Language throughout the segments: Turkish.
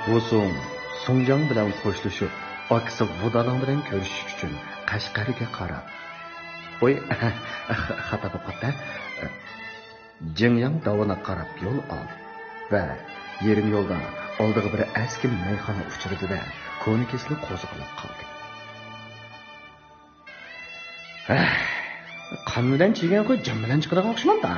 Vosung Songjiang bilan qo'shilishib, akasi Vudalang bilan ko'rishish uchun Qashqarga qarab. Voy, xato bo'lib qoldi. Jingyang dovona qarab yo'l oldi va yerim yo'lda oldiga bir eski mayxona uchirdi-da, ko'nikesli qo'ziqlab qoldi. Qandan chigan qo'y jam bilan chiqadigan o'xshamadi.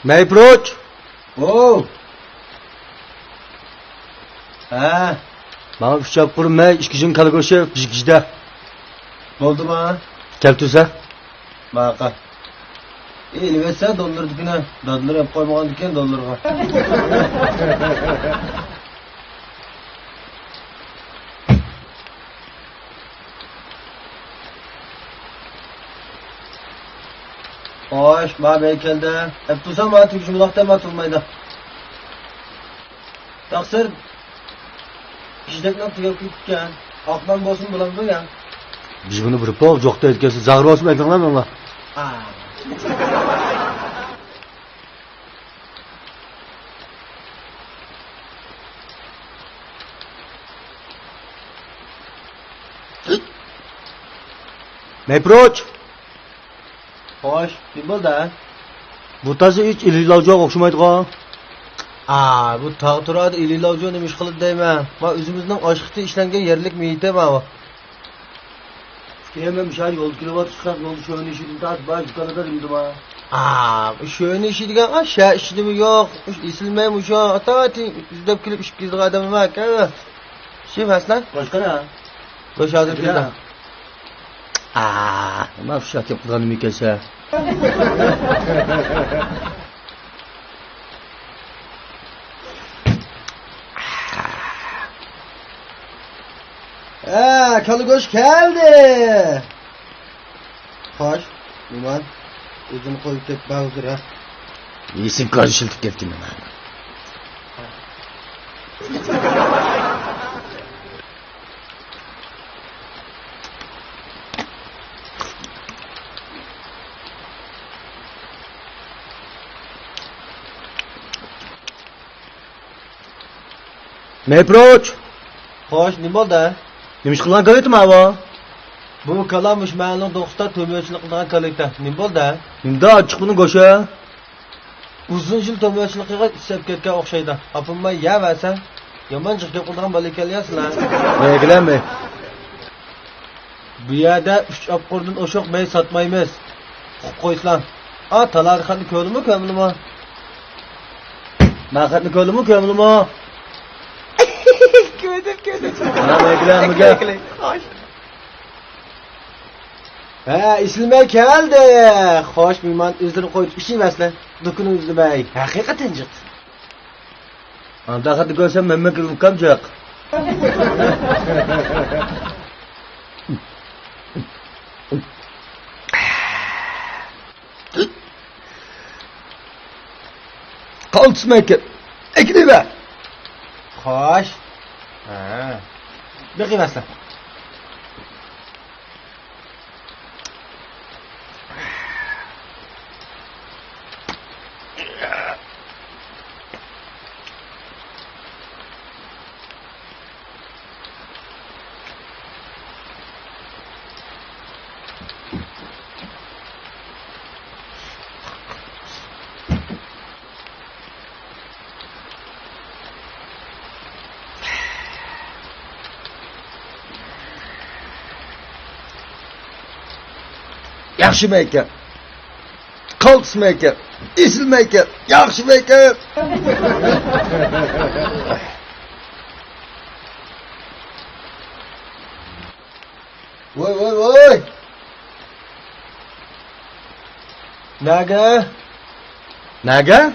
Mayproch. Oh. Ha. Bana üç yapır may işkijin kalgoşu jigijda. Oldu mu? Keltüse. Baqa. Elbette dollar dikine. Dollar hep koymagan diken dollarga. Hoş, bana keldi. Hep tutsam bana tüküşüm uzaktan atılmaydı. Taksir. Kişidekten tüyüp gitken. Akman bolsun bulandı ya. Biz bunu bir pol jokta etkisi zagır olsun ekranlar mı Allah? Mayproch. Hoş, bir bol da. Bu tazı hiç ililavcığa okşamaydığa. Bu tağ turada ililavcı neymiş kılıp deyme. Bak üzümüzden aşkıtı işlengen yerlik miyite bak. Hemen bir şey yol kilowatt çıkar yol şöyle işidim taht baş yukarıda dimdim ha. Şöyle işi diyen aşağı işi mi yok. İsilmeymiş o. Atati yüzdep kilip iş gizli adamı var. Şey aslan. Başka ne? Koşadı kilden. Ama fışat yapılanı mı kese? Kalıgoş geldi. Hoş. Numan. Özünü koyup tek bağlıdır ha. İyisin karışıldık ketkin ben. Mayproch. Hoş, ne oldu? Demiş kılan kalıtım abi. Bu kalamış mağlum 9'da tömürçülük kılgan kalıkta. Ne oldu? Şimdi açık bunu koşa. Uzun yıl tömürçülüküge sepketke okşaydı. Apınma ya versen. Yaman çıkıp kılgan balık eliyasın ha. Beklen mi? Bu yerde 3 apkordun oşok bey satmayımız. Koyslan. Talarikatlı köylü mü kömlü mü? Makatlı köylü mü kömlü mü? Köydüm. Bana beklen mi gel? Hoş. İslimey geldi. Hoş miyman üzülü koyup işi versen. Dukunu üzülü bey. Hakikaten çık. Antakatlı görsem Mehmet kılıp kamcak. Kaltız mekir. Ekini be. Hoş. Bir kıymasın. Yaxşı meyker. Kaltız meyker. İsil meyker. Yaxşı meyker. Voy. Naga? Naga?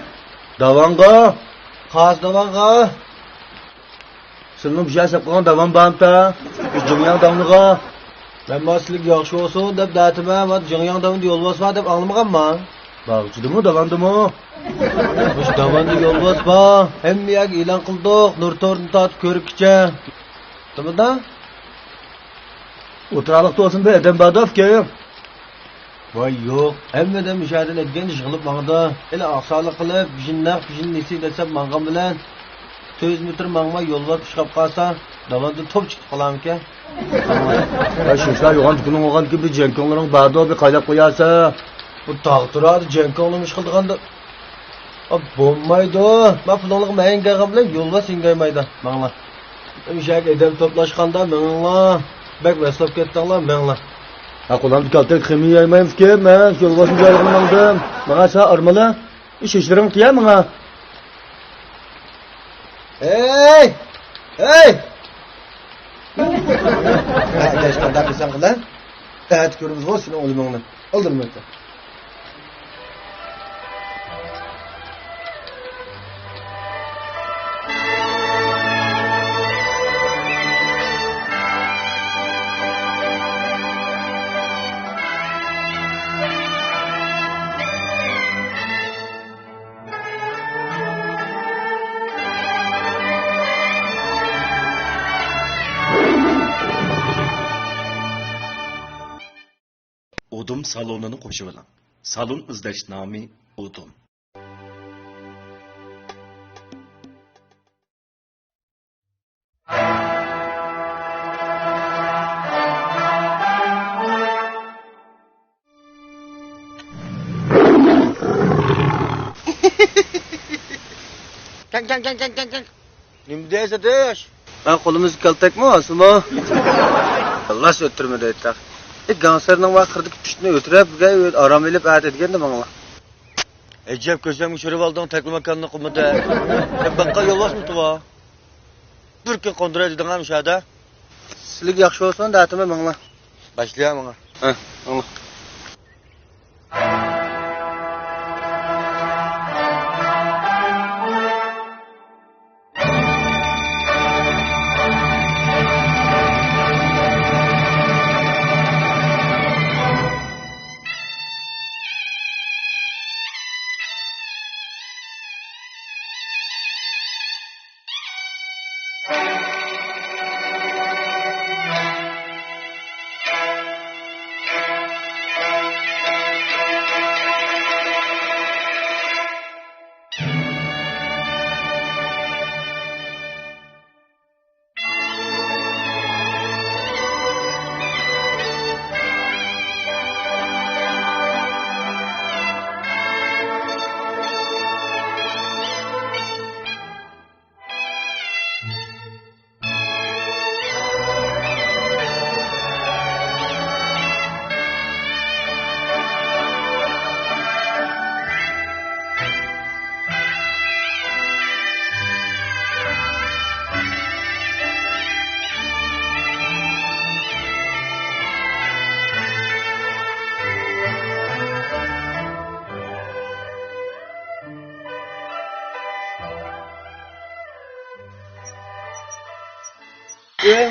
Davanga. Qaysi davonga? Sizning bir şey yapgan davam bamta. Jingyang davniga. Men maslik yaxshi olsun deb datima, va Jingyang davonda yo'lbos bor deb anglamaganman. Bag'chidimi davandimi? Bush davonda yo'lbos bor. Hammaga e'lon qildik, nur torni tatib ko'ribkicha. Timida? O'tiraliqda olsin be adam badovki. Voy yo'q, hammadan mushadan etgan ish qilib mangda. Ila oqsoqlik qilib, bijinlisi desam mangan bilan 100 metr mangma yo'lbos chiqib qolsa, davonda top chiqib qolamika. Ya shuncha yo'g'on kuning olgan gibi jenkonlaring badov bir qaylab qo'yarsa, Bu taqdiradi jenkonlim ish qilganda. Bo'lmaydi. Men pulingni men kelgan bilan yo'lbos singaymaydi. Mangla. Mushaga edam to'plashganda manglar, bak vaslab ketdinglar manglar. Qo'limda kaltak ximiya yemaymiz ki, men yo'lbosni joylig'ini oldim. Menga sa armala, ishlaring qiya menga. Hey! Hey! Hadi qanday qilsan qila? Hadi ko'rimiz bor seni o'limingni. O'ldirmaydi. Udum salonini qo'shib oling. Salon izlash nomi Udum. Kang. Nima deysiz desh? Ben qo'limiz kaltakmi olsinmi? Allah o'ttirmadi aytaq. Gansarning vaqtida pishni o'tirib, aram elib aytadigan menga. Ejab ko'zamga tushirib olding taklamakanni qumida. Banqa yo'lbosmi tuva? Bir kun qondiradigan ham shada. Sizlik yaxshi olsun datima menga. Başlayam menga. Ha, menga.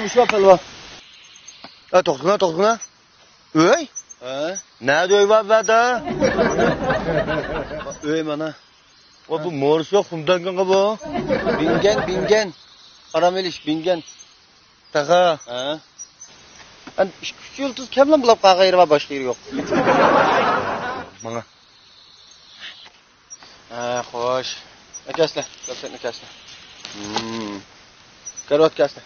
Muşa pelva. To'xtagina. O'y? Ha? Nerede öy var burada? Öy mana. O bu morso kumdan kanka bu. Bingen. Arameliş bingen. Taka. Ha? Ben küçük yıldız kemle bulap qağa yeri var başka yeri yok. Bana. Ha, hoş. Nekasla. Kapset nekasla. Karot kasla.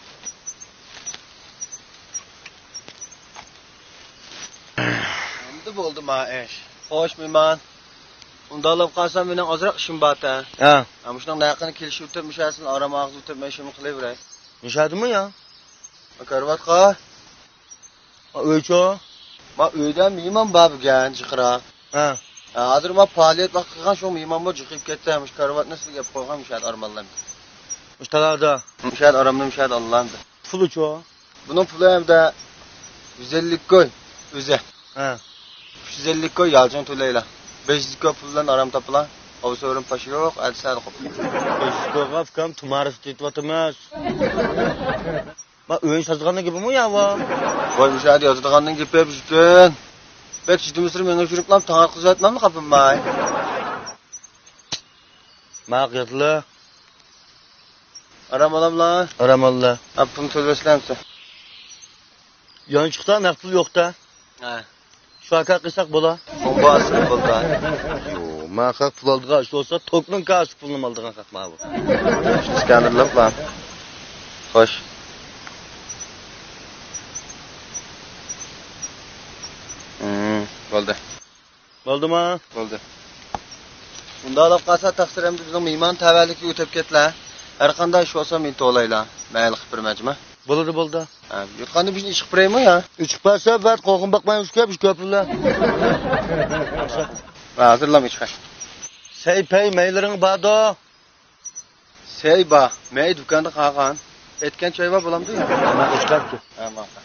Endi bo'ldi ma ish. Xo'sh, mehmon. Unda olib qolsam mening ozroq ishim bor ta. Ha. Mana shunday yaqin kelishib o'tirib, mushasini orama og'zib o'tirib, men ishimni qilaveray. Nishadimi ya? Karvat qa. O'ycho. Ma uydan mehmon bor bugan jiqroq. Ha. Hozir men faoliyat vaqt qilgan shu mehmonga jiqib ketdim. Karvatni sizga olib qo'ygan mushad ormanlar. Mushtalarda. Mushad oramni mushad Allah'ındı. Pulucho. Bunun pulu hem de 150 koy. Üze. Ha. 350 koy yalçın tüleyle. 500 koy puldan aram tapılan. O sorun paşı yok, el sen kop. Eşkoğaf kam tumarız titvatımız. Bak öğün sazgana gibi mi ya va? Vay müşahede yazıdığandan gibi yapışkın. Bek ciddi mısırım yanına şürüp lan tanar kızı etmem mi kapım bay? Mağyatlı. Aram adam lan. Aramallah. Apım tölvesilen misin? Yan çıksa mektul yok da. He. Şu aka kısak bola. Bomba asırı buldu. Yo, makak pul aldığa şu olsa toknun kası pulunu aldığına kalkma bu. İşte skannerlık lan. Hoş. Oldu. Oldu mu? Oldu. Bunda alap qalsa taqsir hem bizning mehmon tavalliki o'tib ketlar. Har qanday ish bo'lsa men to'laylar. Mayli qilib bermajmi? Buldu. Ha, yutqanda bizni ish qilib beraymi ya? Üç parça ver korkun bakmayın üç köprüler. Ha, hazırlam ish qash. Seypey meylerin bado. Seyba, may do'konda qolgan. Etgan choyva bo'lamdi ya. Ama işler ki. Ha, ma'qul.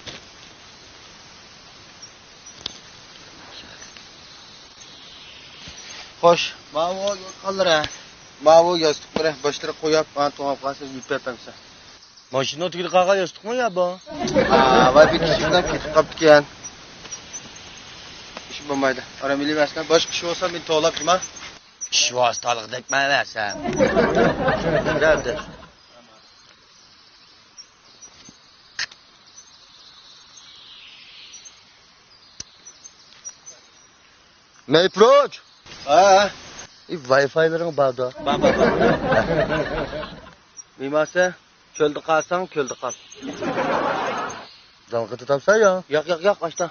Xo'sh, mavo yo'qollar. Mavo yostiqlar boshlari qo'yib, men to'g'ab qolsa yupayapman. Maşının oturup kaka yastık mı ya bu? Ha, va bir kishi bilan ketib qolibdi-kan. Ish bo'lmaydi. Aramili maskan boshqa ish bo'lsa men to'lab nima? Şş vasıtalık dekme versen. Nerede? Meyproç. Ha, Wi-Fi'lerin bado. bak. Mimasa çölde qalsang, çölde qal. Dalgıtı tapsa ya. Yo'q, başla.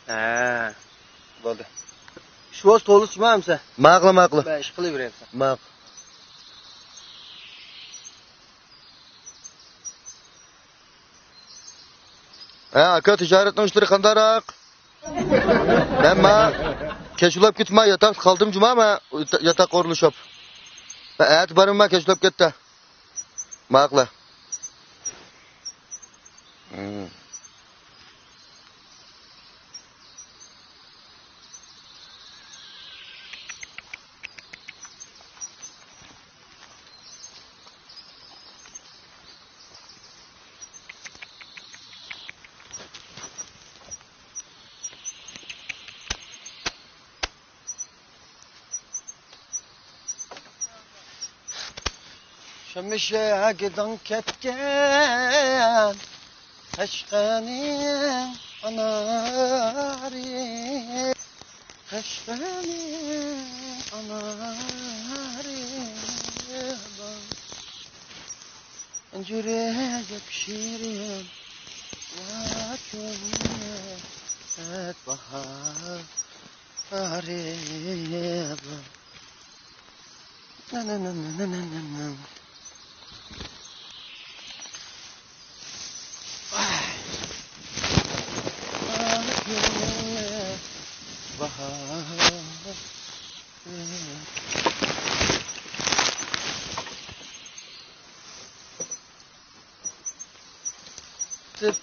Ha, bo'ldi. Shu o'z to'lishmamsa? Maqlı. Ben ish qilib berayapsan. Maq. Aka ticaretin işleri kandarak. Ben keşulap gitme yatak kaldım cuma ama yatak koruluşup. Evet barım ben keşulap gitti. Maqla. Şemişe giden ketken Heşkenin anari Heşkenin anari Öncürece pişirin Vakınne et bahar Na. Tip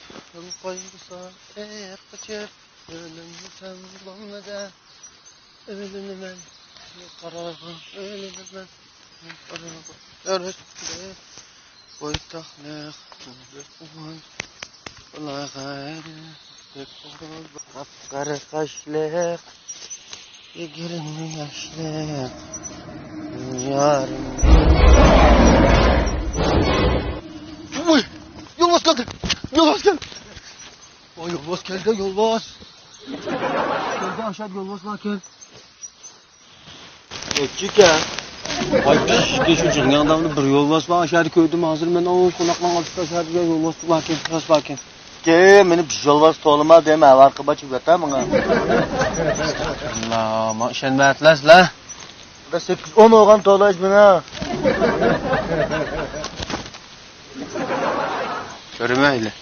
koygusa kaçıp ölümü sen bulamadı ölümü ben kararım ölümü ben kararım örüstü boytaklık Ulan gayrı Kapkara kaşlık Yigirmi yaşlık Yarın Uy! Yolbaz geldi! Vay yolbaz geldi yolbaz! Geldi aşağı yolbaz varken Etçik ya! Ay geç uçun yanımda bir yolbaz var aşağıda köydüm hazır ben o konaklan alışta aşağıda yolbaz varken biraz varken Ki beni yolbaz toğluma deme arka başıp yata mı? Allah maşen mertles la. Da 8-10 oğlan toğlaş bana. Görmeyle.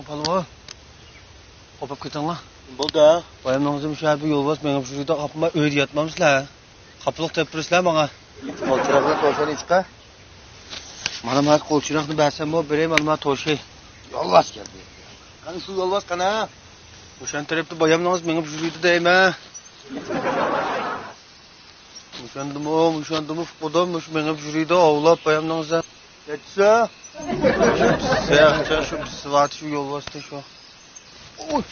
palvo. Qopib ketinglar. Bo'ldi. Bayamningizda mushabi yo'lbos menga shu yerda qopma uyda yotmamsizlar. Qapiliq deb turibsizlar menga. Qo'lchiroqlar to'shani chiqa. Mana men qo'lchiroqni bersam bu berey mana to'shay. Yolvos keldi. Qani shu yolvos qana? O'shan tarafda bayamningiz menga shu yerda deyman. O'shandimi xudoim shu menga shu yerda ovlab bayamningizdan. Ketsa. Səhər şu sıvat şu yol vasitə şu. Oy.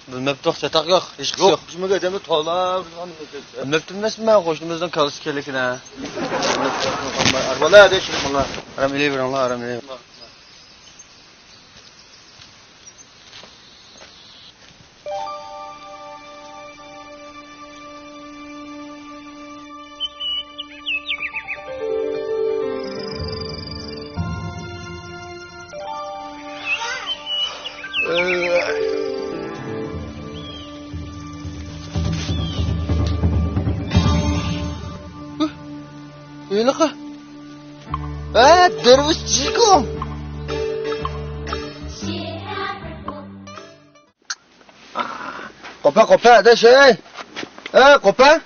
Bilmepdik, çataq yox, heç qısı yox. Bizim gedəmdə tolar. Bilmepdim nəsə mən xoşumuzdan qalış kelikine. Arabala hadi şimdi bana. Aram elə bir Allah, aram elə. Yılıqı. Derviş çıkım. Kopa da şey. Kopa.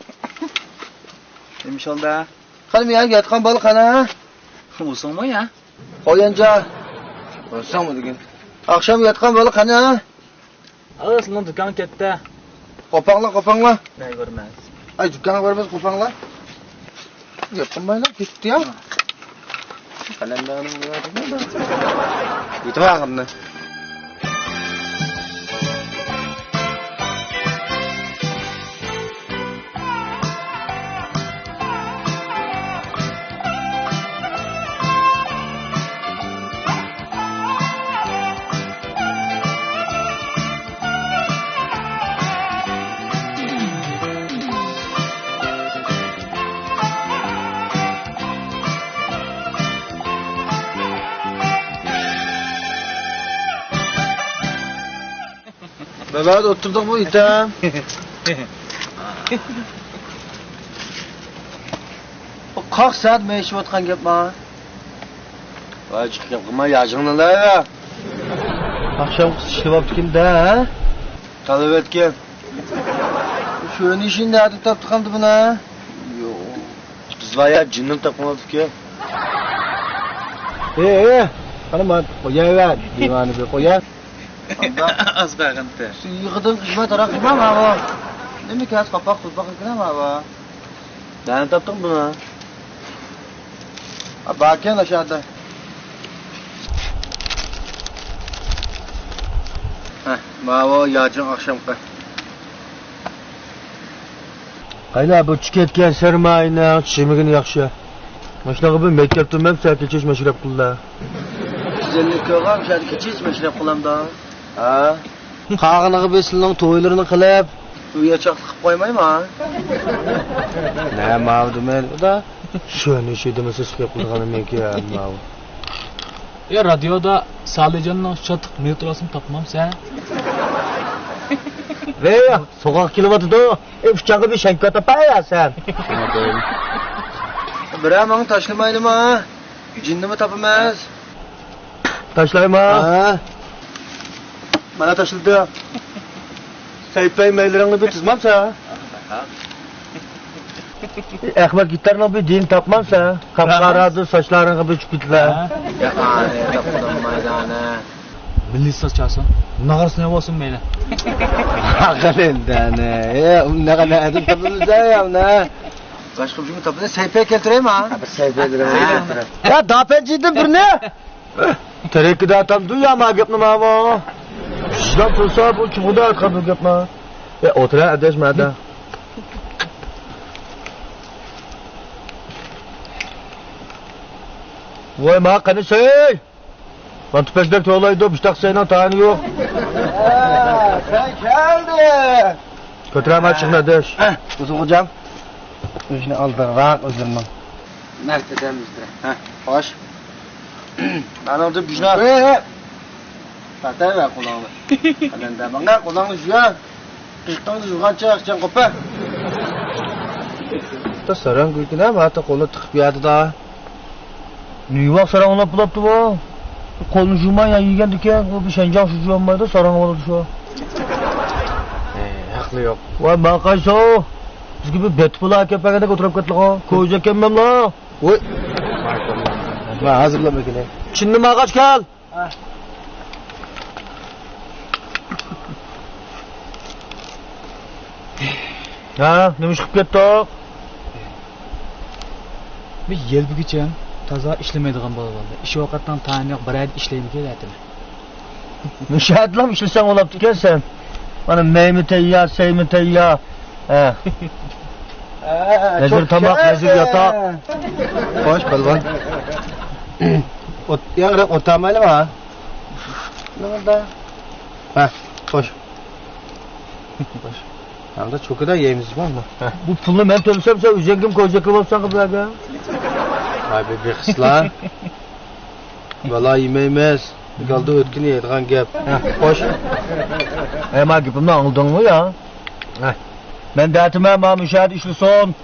Neymiş oldu? Hanım ya yatkan balık ana. Olsun mu ya? Koyunca. Olsan mı bugün? Akşam yatkan balık ana. Ağısının dükkan gitti. Kopanla. Ne görmez. Ay dükkana vermez kopanla. Yapılmayla gitti ya. Kalendarın gördün mü? Gitti bakımda. Bebeğe de oturduk mu item? O kaç saat meşhur otkan yapma? Vay çıkıp kıma yacığını la ya. Akşam şıvap kimde ha? Talep etken. Şu işin nerede taptıkandı buna? Yok. Kız var ya cinnin takmadık ki. Hanım koyar divanı bir koyar. Az bağıntı. Yıkıdın kızma tarak kızma mı abi? Ne mi ki az kapak tutmak ikna mı abi? Ben taptım buna. Bakın aşağıda. Mava yağcın akşam kay. Qayla bu ketgan sermayini chimigini yaxshi. Mashnaqa bu maktabdan ham sal kechish mashrab qildi. Güzellik ko'rgan shadi kechish mashrab qilamda. Ha? Qag'iniga besilning to'ylarini qilib, uyachaq qilib qo'ymaymi? Ne mavdu men da shuni shedimisiz qilib qilganim menki mav. Ya radyoda Salican'ın çatık metrosunu tapmam sen. Ve sokak kilovatı da uçağı bir şenka tapar ya sen. Bırakman taşlamaydı mı? Cinni mi tapamaz? Taşlayma. Ha. Bana taşıldı. Seyfey meylerini bir tızmamsa. Ahmet gitarını bir din tapmamsa. Kapkaradı saçlarını bir çükütle. Ya anne tapmadım maydana. Milli saç çalsın. Nağırsın ne olsun böyle. Hakikaten ne? Ne kadar edip tapımızda ya ne? Başka bir şey mi tapıda? Seyfey keltireyim ha? Seyfey direyim. Ya dapeciydim bir ne? Terekki daha tam duyama gitmem ama. Şişlan tursa bu çubuğda kabul gitme. Otura edeşme de. Vay ma kanı şey. Ben tüpekler tuğlaydı, büştak sayınan tane yok. Sen geldi. Kötürem çıkın edeş. Kuzu hocam. Özünü aldırğan özürmem. Merteden bizde. Hoş. Ben orada büyüne... Tatay ver kulağını. Hadi de bana kulağını şuya. Kışktan şuyan çıkacağım kopya. Da saran güyküne mi? Hatta kolu tıkıp yadı da. Neyvah sarang olab bulaptı bu. Kolunu juyman ya yegan diken, o bir şencan şu juymanmaydı sarang oldu şu. Haqli yo'q. Voy men qaysi o? Bizga bir betpula kepagada o'tirib ketdi o. Ko'ja kelmem la. Voy. Men hozirlama kelay. Chinni maqach kel. Ha, nima chiqib ketdi? Bir yil bugicha toza ishlamaydigan bola bo'ldi. Ish vaqtdan tayin yo'q, bir oyda ishlaydi kelayapti. Müşahidlam işlesen olaptı ki sen. Bana meymi teyya, seymi teyya. He. Nezir tamak, nezir yatak. Hoş balvan. Yangra otamaylı mı ha? Ne oldu? Ha, hoş. Hoş. Hem de çok da yiyemiz var mı? Bu pulunu ben tönsem sen üzekim koyacakim olsan kız ya. Ay bir kısla. Vallahi yemeğimiz. Kaldı ötkünü yediğen gep. Hoş. Ema gibimden anıldın mı ya? Ben dertime ma müşahid işli son.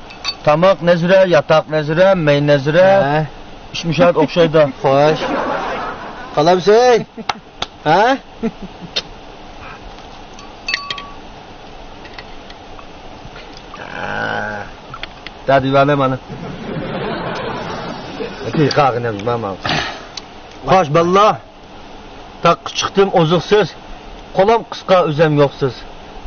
Tamak nezire, yatak nezire, mey nezire. İş müşahid okşaydı. Hoş. Kalamsın. Ha? Dedi vermem bana. Eti kalkınız mama. Hoş balla. Tak çıktım ozuksuz. Kolam kıska özem yoksuz.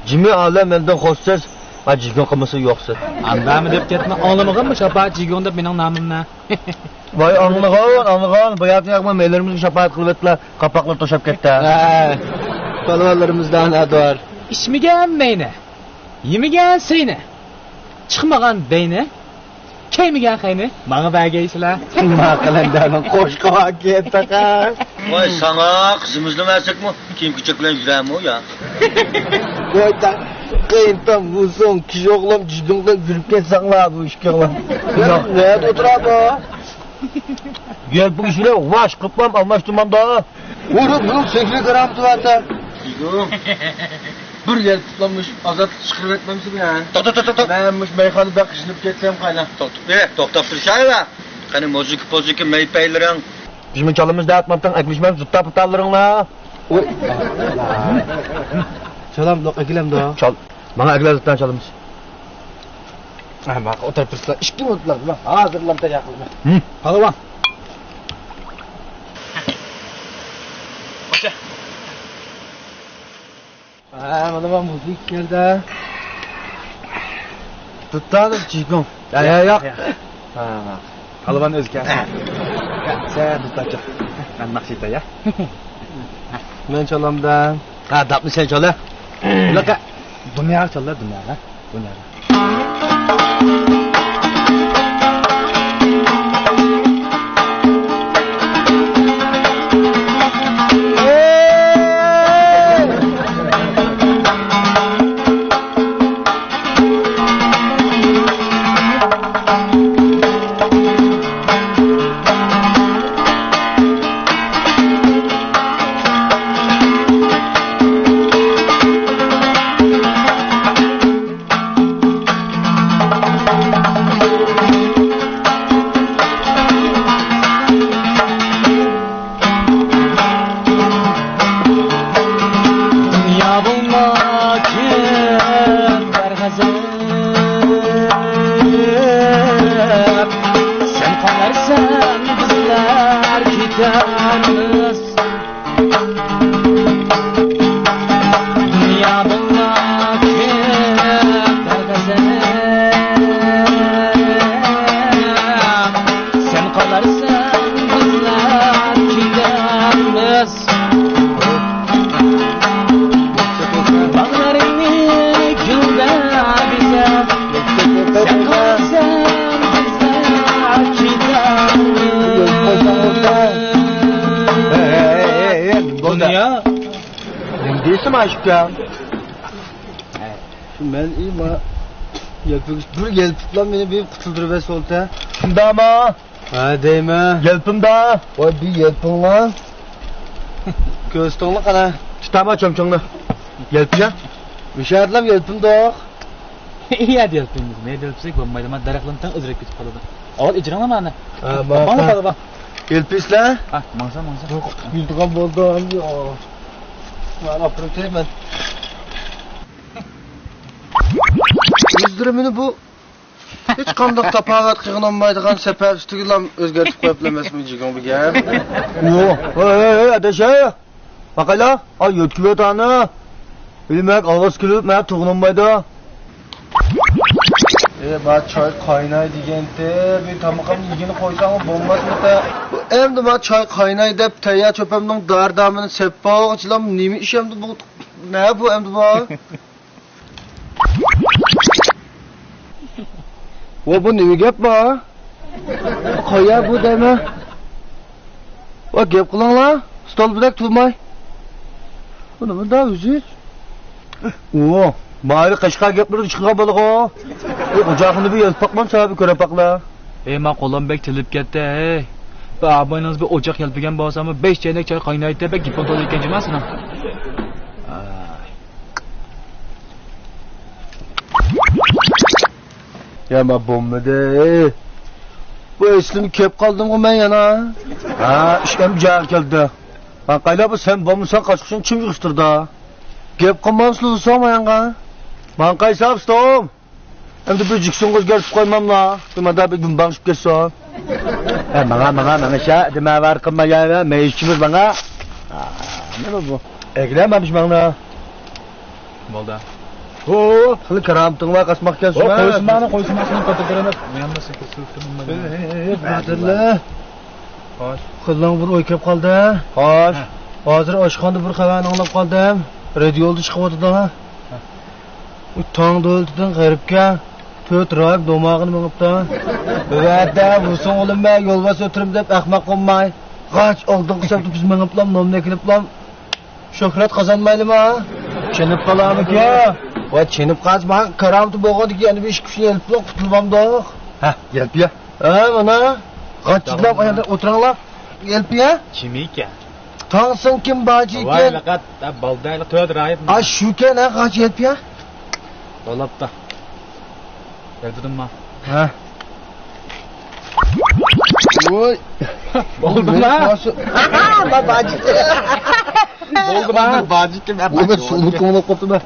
Cimi alem elden hoşsuz. Acıgın kımısı yoksuz. Andamı deb ketma, anlamaganmi şafaat jigonda mening nomim ne? Vay anlıgan. Bayatın yakma meylerimizi şapaat kılıp ettiler. Kapaklar toşap gitti. Balvalarımızdan adar. İçmigen meyne, yemigen seyne, çıkmagan beyne, keymigen kayne, bana belgeysizler. Makalandan koş kavak yetaka. Vay sana kızımızla versek mi? Kim küçüklen güzel mi o ya? Koydan. Kıyıntam bu son kişi oğlum cidimde gülüp ketsanlar bu işke oğlum. Nerede otur abi? Gel bu işle vaş kıplam almıştım da. Vurup 8 gram tuvanda. Yok. Bir yer tutlanmış azat çıkır etmemişsin ya. Tok. Benmiş meyhanı bakışınıp getsem kaynak. Doktor Tırşay ya. Hani müzik meypeylerin. Bizim çalımız dağıtmaktan ekmişmem zıtta pıtallarınla. Oy. Çalam dok ekilem da. Çal. Bana ekler zıttan çalımız. Bak oturup dursa işki mi tutlar lan? Hazırlan da yakılma. Hadi bak. Bana bak müzik geldi. Tuttan çıkın. Ya. Halvan özgen. Sen tutacak. Ben nakşita ya. Ben çalamdan. Ha tatlı sen çal ha. Laka. Dünya çallar dünya ha. Dünya. Aşkım. Şimdi ben iyi ma yapıyoruz. Dur gel tutlan beni bir kıtıldır ve solta. Şimdi ama. Ha değme. Gelpim da. Vay bir yelpin lan. Köstonluk ana. Tutama çomçonlu. Gelpeceğim. Müşahidlam yelpin doğuk. İyi hadi yapayım. Ne yapsak olmaydı ama daraklantan özrek bitip kaldı. Al icranlama ana. Ha bak. Bana bak. Elpisler? Ha, mangsa. Yok, bildiğim oldu. Ben apırtayım ben. 100 liramını bu hiç kandak tapağat kıyınanmaydıgan sefer üstügülam özgertip koyup mi jigan bu gap? Yo, hey, adaşa. Bakala, ay yotküve tane. Bilmek ağız kilip me tuğunanmaydı. Bana çay kaynay degende, bir tamakam yigini koysam olmaz mı da? Endi bana çay kaynay dep tayya çöpemning dardamını seppa açılam nimi işemdi bu? Ne bu endi bu? O bu nimi gap ba? Koya bu deme. O gap kılan la, stol bilek tutmay. Bunu mu da üzüç? Oo, bari kaşka gapları çıkan balık o. Ocağını bir yazıp bakmam sahibi köre bakla. Ma qo'lim bek tilib ketdi, ey. Ba aboyingiz bir ocaq yalpigan bo'lsami 5 chaynak choy qaynaydi bek gipon to'la ekan emasmi? Ya ma bombada. Bu eslimi kep kaldım o ben yana. Ha, işkem jar keldi. Ha qayla bu sen bomsan qaçqışın kim yığıştırdı? Kep qılmamsın sonra yanga. Man qaysap stom. Endi bir jiksin o'zgartib qo'ymamla. Nimada bir gün bağışıp ketsin. Mana sha, dema var qilmagani, men ishimiz bana. Nima bu? Eglamamış bana. Bo'ldi. Oo, hali karamtinglar qasmoq kelsin. Qo'ysinmani ko'tarib, men ham sen ko'rsatdim. Badilla. Xo'sh. Qildan bir o'y kelib qoldi. Xo'sh. Hozir oshxonada bir xabarni anglab qoldim. Radioda chiqyapti-da. U tong do'ltidan g'aribga 4 rak domog'ini mingibdi. Buvada vursin o'lim men yo'lbos o'tirib deb ahmoq qolmay. G'ach oldin qisab biz mingiblam nomni keliblam. Shuhrat qozonmaydimi? Chinib qolamiki? Va chinib qazma karamti bo'lgandiki yana 5 kishi elib qutulmamdoq. Ha, yelpiya. Ha, mana g'achchiklab ayanda o'tiringlar. Yelpiya? Kim ekan? Tongsin kim baji Voy ekan? faqat baldayli 4 rayib. A shukan ha g'ach yelpiya? Dolapda. Yerdimmi? Ha. Voy. Bo'ldimi? Ma baji. Bo'ldimi? Baji kim? Bu sulu ko'nib qoptimi?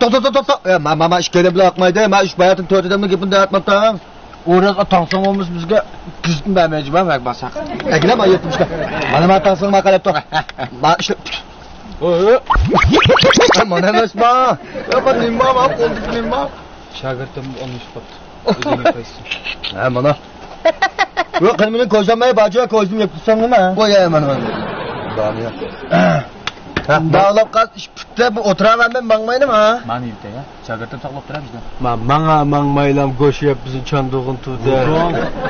To'p. Mama ish kelib bilaqmaydi. Men ish bayatin to'rdamni gapini aytmabman. O'raz atangsan olmiz bizga kizdim bermayman mak basaq. Aglama aytdim. Mana men atangsan maqalab tur. Ma ish. Mana emasma. Ya nima ma qo'ldik nima? Shagirdim olmuş qopti. O'zingga qo'ysin. Ha mana. Yo'q, qilmini ko'zlamay bajo ko'zdim yapsan nima? Qo'ya mana. Doniya. Bağlab qaz ish bitdi, bu o'tiraman men mangmaydimi? Mani yurtda ya. Shagirdim saqlab turamiz da. Manga mangmaylam go'shyap bizning chandog'in turdi.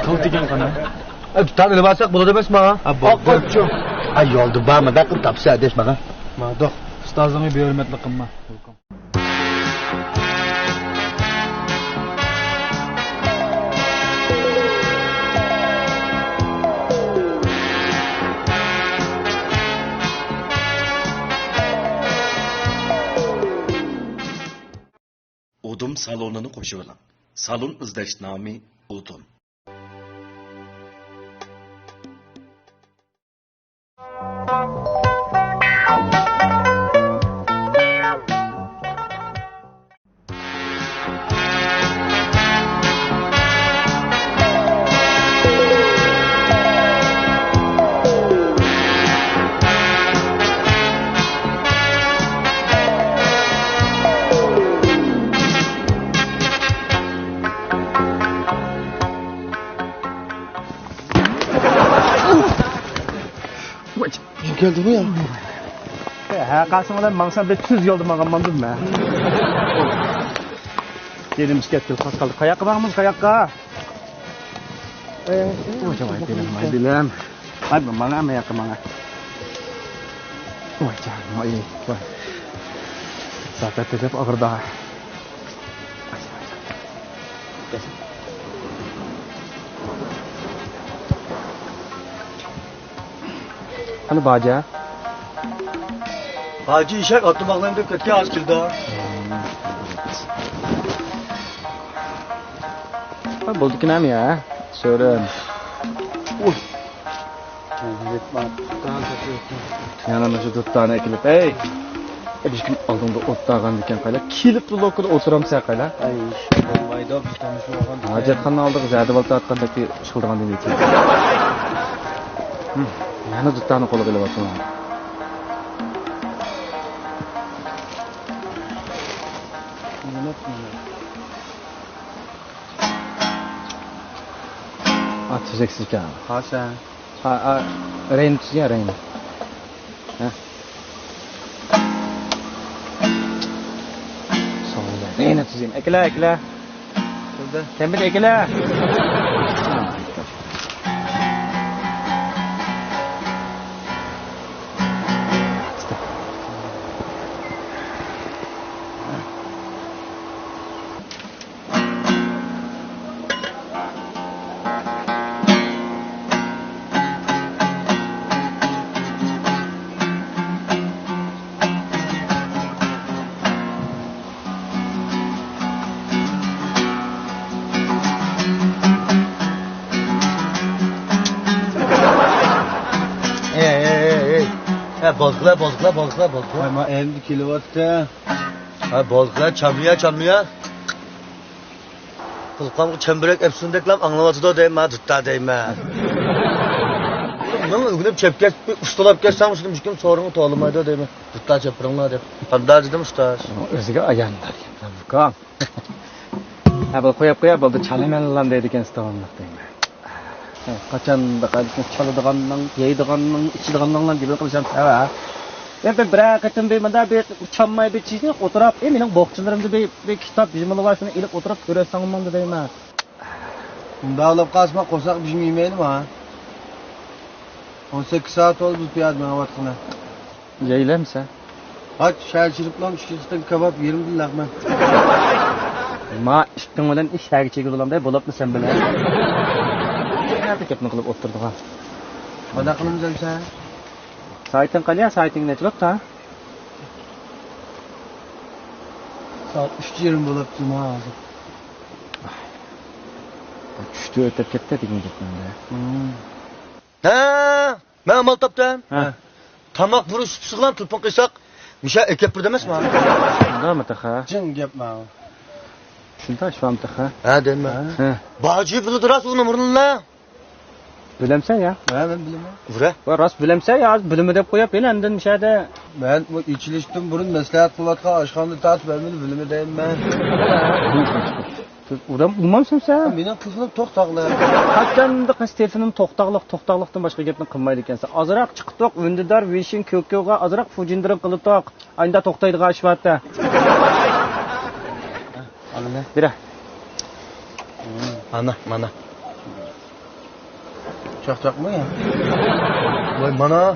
Qil degan qana. Tutanib olsak bo'ladi emasmi? Oqqochcho. Ay yo'ldi, barmada qilib topsa desmaga. Madoq. Ustozimga behurmatlik qilma. Udum salonunu qo'shiviling. Salon izlash nomi Udum. Geldi bu ya. Ha, qarşımda mangsan bir tuz yolda mağamman bilmə. Yerimiz ketdi, qasqaldı. Qayoqqa boramiz, qayoqqa? O'shamay bilam. Ay, mana mı yoqqa mana. Voy canım, voy. Zaten deb ağırda. Hani baca? Hacı işek attı bağlayayım deb ketgan az keldi. Bo'ldi kinam ya. So'ram. Yanına şu 4 tane ekilip, hey! Bir gün aldığımda ot dağın diken kayla, kilip dolu okudu oturam sen kayla. Ay, olmaydı, biz tanışmağın. Hacetxana aldık, zədi balta atqandaki şıldığan demeydi. Yana 4 tane kolu gelip atın. At tüzeksiz ki abi. Ha sen. Reyni tüz ya, reyni. Sonunda. Reyni tüzeyim. Ekle, ekle. Şurada. Tembel ekle. Bozkıla. Ama 50 kilovatta. Ha bozkıla çalmıyor. Kılkam çemberek hepsindeklam anlavatı da değme, tutta değme. Ben ögünüp çepkes, ustalap geçsem usulüm çıkım sorunu toğlamaydı değme. Tutta çepirіңla deyip. Kanda dedim usta. Özüge ayanlar ya. Vukan. Ha bu koyap oldu çalımelan dedi eken stavamlıq deyme. Kaçanda kalısını çalıdığandan, yeydiğandan, içidiğandan gibi kılacağım. Evet. Ben bir katım bir manda bir çammay bir çizdi oturup benim boğçularımda bir kitap bizim var şunu ilip oturup göresen manda deyme. Bunda alıp kasma kosak bizim yemeyelim ha. 18 saat oldu bu piyaz bana vatkına. Yeyle misin? Aç şer çırıplan şişten kebap yerim değil lakma. Ma işten olan iş her çekil olan da bulup mu sen böyle? Nerede kepni kılıp oturduk ha? Bana kılımız sen. Saytın kalya saytın ne çıkıp da? Saat 3:20 bulup cuma ağzı. Düştü ötep kette dedim gitmem de. Ha, ben amal taptım. Ha. Tamak vuruş sıkılan tulpun kıysak. Mişa ekep bir demez mi abi? Şunda mı tıka? Cın yapma. Şunda şu an tıka. Ha deme. Ha. Bağcı buluduras onun umurunla. Bilemsen ya. Ben bilmem. Vura. Var rast bilemsen ya. Bilimi de koyup yine andın şeyde. Ben bu içiliştim burun meslehat kulatka aşkanlı tat vermeli bilimi deyim ben. Ulan bulmamsın sen. Benim kızım tok tağlı. Kaçanda kız telefonun toktaqlıqdan başqa gapni qilmaydi ekansan. Azroq chiqitoq undidar vishin ko'kko'ga azroq fujindirib qilitoq. Ayda to'xtaydi g'ashvatda. Ana. Bira. Mana. Çak mı ya? Vay mana.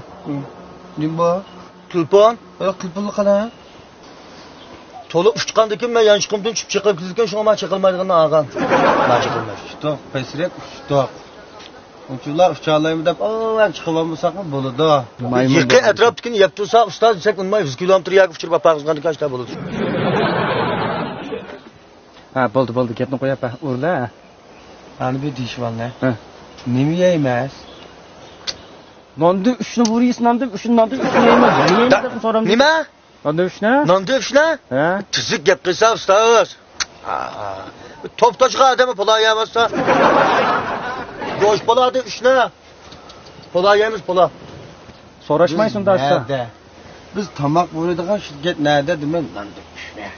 Ne bu? Tulpon. Yok kılpılı kala. Tolup uçqandakin ben yançıqımdan çıkıp gizliken şuna çakılmaydıqını ağan. Ben çakılmaz. Ştok pesrek ştok. Uçular uçağlayım dep ben çıkılamısak mı buludu. Yıqı etrafdakini yap tursa ustaz desek unmay 100 kilometr yakıp uçurib apağızqandı kaçta buludu. Ha, bo'ldi, gapni qo'yap, urla. Hani bir diş var ne? Ha. Nemi yemez? Nonda 3ni vuraysan, nonda 3ni yeyman. Nima yeyman deb so'ramdim. Nima? Nonda 3ni? Nonda 3ni? Ha? Tuzuk gap qilsa ustaz. Top tochqa adamı pola yemezsa. Go'sht poladi 3ni. Pola yemiz pola. So'rashmaysan da aslında. Nerede? Biz tamak vuruyduğun şirket nerede demen? Nanda düşme.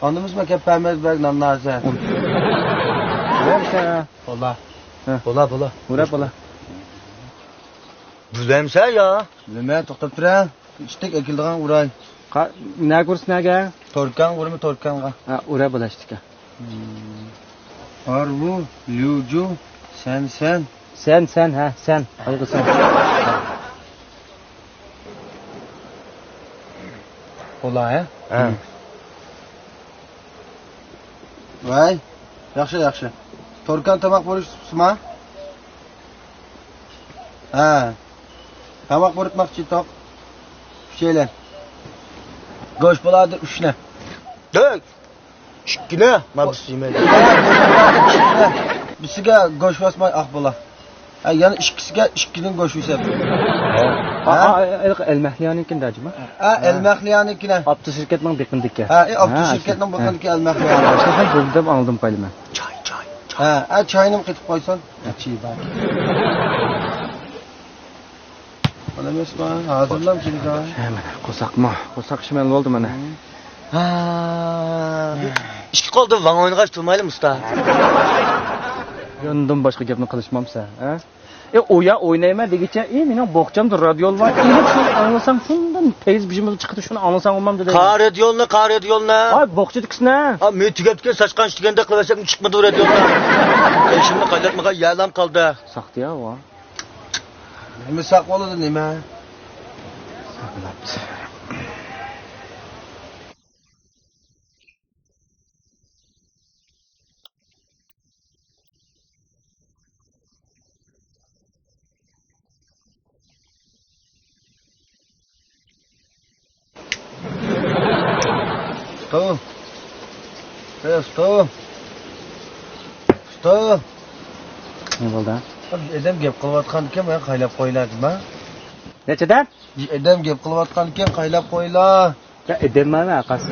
Anımız mı kepemez berg nanlarsa? Neyse. Ola. Pola. Ura. Bilemse ya. Bilmem toxtab tura. İçtik ekildiğin uray. Ne kurs nega? Torkan vurma torkanğa. Ha, ura bulaştık. Arvu, Liucu, sen. Sen ha, sen. Qaygısan. Ola ya? Ha. Vay. Yaxşı. Torkan tamak vuruşma. Ha. Tamak vurutmak için tok. Şeyler. Goş buladı 3'ne. Dök. Şıkkine. Ma biz yemeyiz. Bisiga goş basmay ah bula. Ha, yana ikkisiga 2ning go'shti yesab. Elmahliyaniki acaba? Ha, Elmahliyanikine. Abdü şirketinin bekindeki. Ha, Abdü şirketning bo'lganki Elmahliyan. Başka buldum aldım qaylıma. Ha, çayını qetib qo'ysan. Çiy bor. Mana emasmi? Hozirlam keldi. Hemen qo'saqmi? Qo'saq shimal bo'ldi mana. Ha. İki qoldi, van o'ynag'ach turmaylik usta. Yondan boshqa gapni qilishmamsa, ha? Oya oynayman degicha, mening bog'chamda radio var. Elib shuni anglasam, shundan tez bijimga chiqdi, shuni anglasam olmamdi dedi. Qaryolna. Ay, bog'chidikisna. Ha, men tugab saçqan ishtiganda qilaversam chiqmadi radiodan. Eşimni qaylatmagan yalam qoldi. Saqtiya va. Nima saq bo'ladi nima? Saqlabdi. Stop. Stop. Stop. Ne bo'ldi? Edam gap qilayotgan ekan, men qaylab qo'yladimmi? Nechadan? Edam gap qilayotgan ekan, qaylab qo'ylar. Ya edemman aqasi.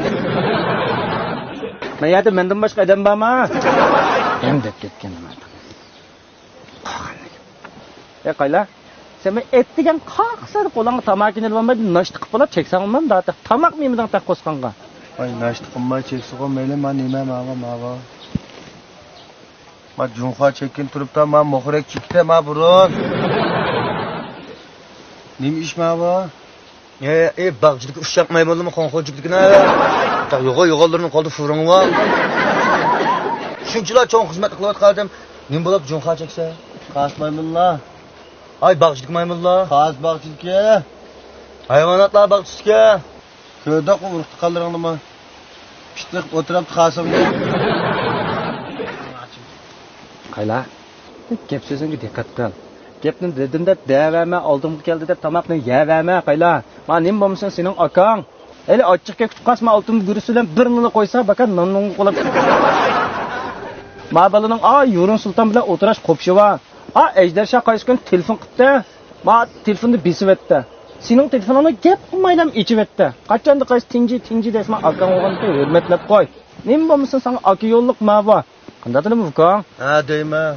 Men yerda mendan boshqa edam bormi? Ham deb ketganman. Qayla. Sen men et degan qaqsar qo'lingga tamakini olmay nashti qilib olib cheksang olmam da. Tamak memidan tak qo'sqanga. Ay nashti qilmay cheksig'im, mayli men nima mava. Ma junxa chekin turibdi, men muxrak chekdi, men burun. Nima ish mava? Bag'chilik ush yapmay bo'ldimi xonxo'jlikni? Yo'g'ollarning qoldi furungwa. Shunchalar cho'ng xizmat qilayotgandim. Nima bo'lib junxa cheksa? Qasmayminlar. Ay bag'chilik maymunlar. Qas bag'chiliki. Hayvonotlar bag'chisiga. Ko'da qo'rqitib qoldiringmi? Pishtiq o'tirib qasimga. Qayla. Gap so'zingga diqqat qil. Gapni dedim deb davama oldimga keldi deb tamoqni yevama qayla. Men nim bo'lmasa sening akang. Eli ochiqqa kutib qasma oltin gurisidan bir nini qo'ysa bakan nonning qolib. Ma balaning Yurun Sulton bilan o'tirash qo'pshiva. Ejdersha qaysgan telefon qildi. Ma telefonni besib etdi. Sening telefoningni gap qilmaylam ichib etdi. Qachonda qaysi tinji desma akang o'g'anni hurmatlab qo'y. Nim bo'lmasa sen aka yo'lliq ma bor. Qandaydir ukang? Ha deyman.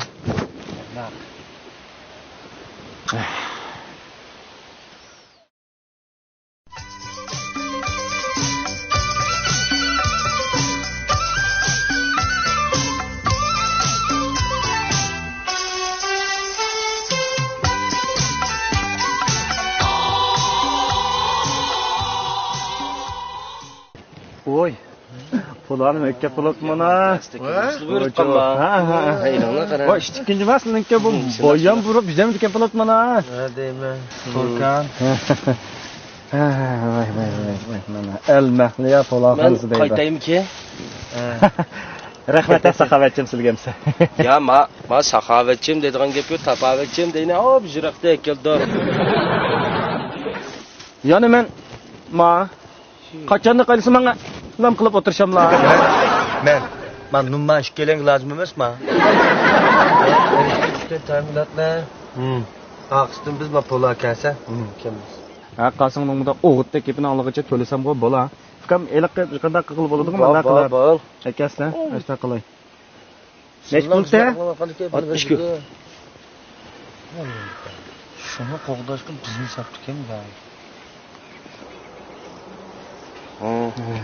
Oy. Pularni mekka pulat mana. Buyurtqanma. Haydanglar qara. Voy, ikkinchi maslinki bu boyam burib bizam deka pulat mana. Ha deyman. Qo'rqan. Voy, mana el-mahliya pulaqanisi deydi. Men qaytaymki? Rahmat saxovatchim sizga. Ya, ma saxovatchim deydigan gap yo'q, tapovatchim deyni. Bijroqda keldi. Yani qachonda qaysi menga lam qilib o'tirshamlar. Men nima ish keling lozim emasmi? Ta'minotlar. Aqstin biz ma pul akasa. Kimmiz? Qasingning bunda o'g'itda kepini olg'icha to'lasam bo'la. Fikam eliq qanday qilib bo'ladi-ku, mana qilar. Akasda, ashta qilay. Nech pulda? 60 kun. Shuni qo'g'dashga bizni saptikan da.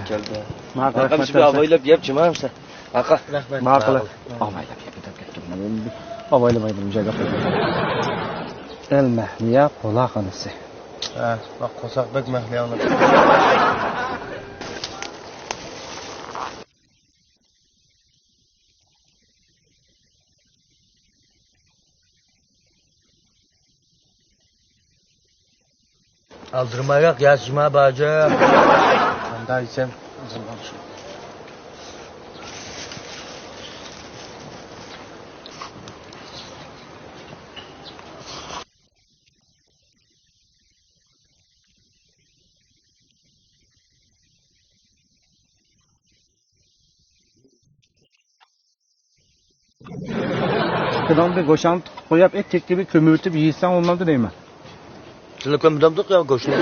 Keldi. Maqam siz avaylab yepchimamsa. Aqa. Maqala. Avaylab ketgan. Avaylamaydim joyga qo'ydim. El-mahliya qulaqanisi. Ha, bak qo'saqbek mahliyani. Aldırmayak yazma bacı. Qanday sen o'zim shu. Qadam bir go'sham koyup etek gibi kömürtüp yiysen olmadı değil mi? Seni kömürümdük ya koşun.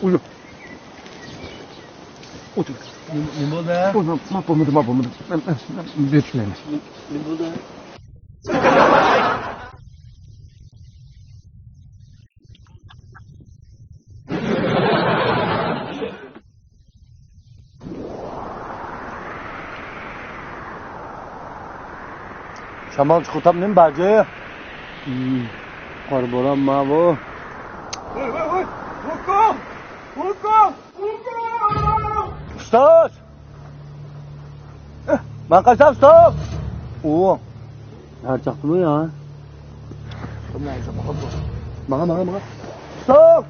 Uyu. Otur. Ne bu da? Oğlum mahvolmadı. Ben lütfen. Ne bu da? Şamal çıkıtam ne mi bacı? Korboran ma bu. Stos! Ben kaçam stos! Oo. Harcaktı bu ya. Bana. Stop!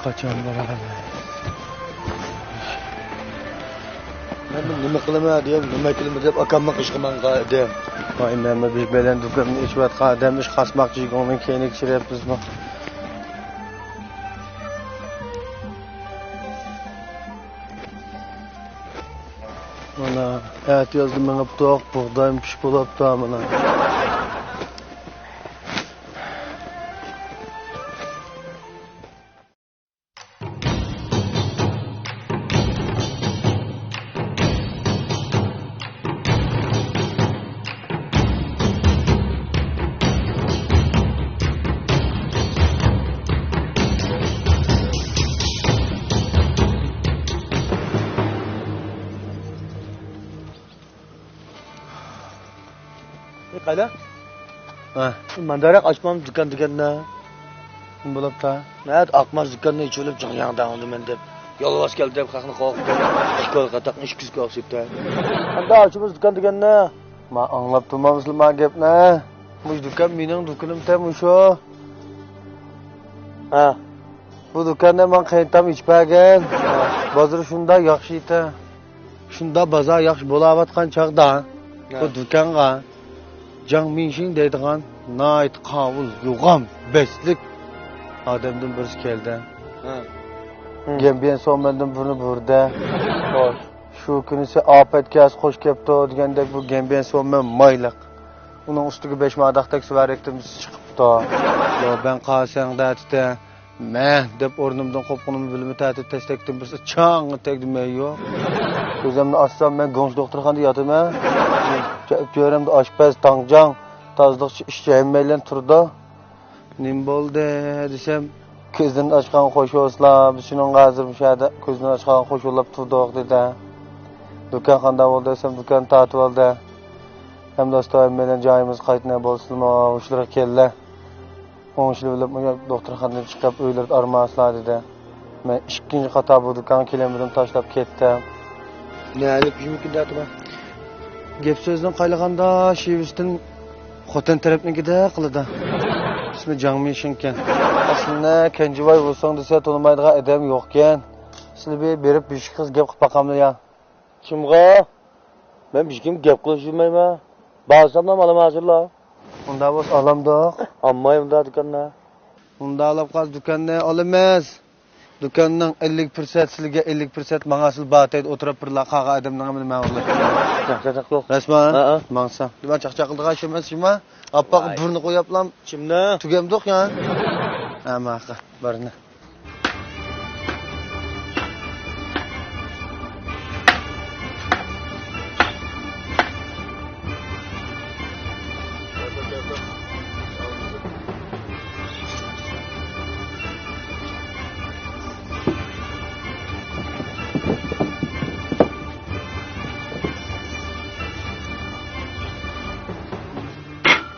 Kaçan bana. Ben nima qilaman deyam, nima qilaman deb akamma qishqiman deyam. Vay men biz bilan dukanni ichvat qadam ish qasmoqchi go'min keynik chiryapmiz. Evet yazdım ben yaptık. Buğdayım piş bulaptı amına. Kayla? Ha, Mandarak açmam dükkanına. kim bulaptı? Evet, akmaz dükkanına hiç öyle can yandan oldu ben de. Yolvas geldi de kalkını kalktı. İşkol katakını iş kız kalksıptı. Hem de açımız dükkanına. Ma anlap durmamızlı ma gap ne? Bu dükkan benim dükkanım temuş o. Ha. Bu dükkanda ben kayıtam içpegen. Bazır şunda yaxşı ite. Şunda bazar yaxşı bolavatkan çağda. Bu dükkanga Jang Minxin deydigan nait qavul yo'g'am beslik odamdan birisi keldi. Gembiyen so'mdan buni burda. Xo'sh, shu kunisi opatgas qo'sh kepti degandek bu gembiyen so'mman mayliq. Uning ustiga 5 madaqdek suvarekimiz chiqibdi. Yo ben qasang datda meh deb o'rnimdan qo'pqinimni bilib ta'tib tashlakdim birisi chang tegdimay yo'q. Ko'zimni ochsam men gonj doktorxonada yotaman. Görəmdə aşpaz Tangjang tazlıqçı işçi həmməylə turdu. Nim boldu desem gözünü açqan xoş olsla biz şunun hazır müşahede gözünü açqan xoş olub turduq dedi. Dükkan qanda oldu desem dükkan tatib oldu. Hem dostlar həmməylə cayımız qaytına bolsunma uşlar keldi. Onşlu bilib doktorxanadan çıxıb öylər armaslar dedi. Men ikinci qata bu dükkan kilometrini tashlab ketdim. Nəlik bizimki datma. Gep sözden qaylaganda Şivistin xotin tarafnikida qiladi. İsmi Jang Minxinken. Aslında Kenjiboy bo'lsang desa to'lamaydigan adam yo'qken. Sizlar berib bir qiz gap qilib baqamlar ya. Kimga? Men bizkim gap qilishmayman. Bazamdan malam hazırla. Unda bo'lsa olamdoq. Ammayım da dükkanına. Unda olib qaz dükkanda olamas. Dükkanning 50% sizga 50% manga sil batayt o'tirib birla qaga adamning amini ma'qullar. Çak yok. Rasman. Ha. Mangsa. Nima chaqchaqildigan shemas shima? Appoq burni qo'yaplam. Kimni? Tugamdoq ya. Amaqa, barni.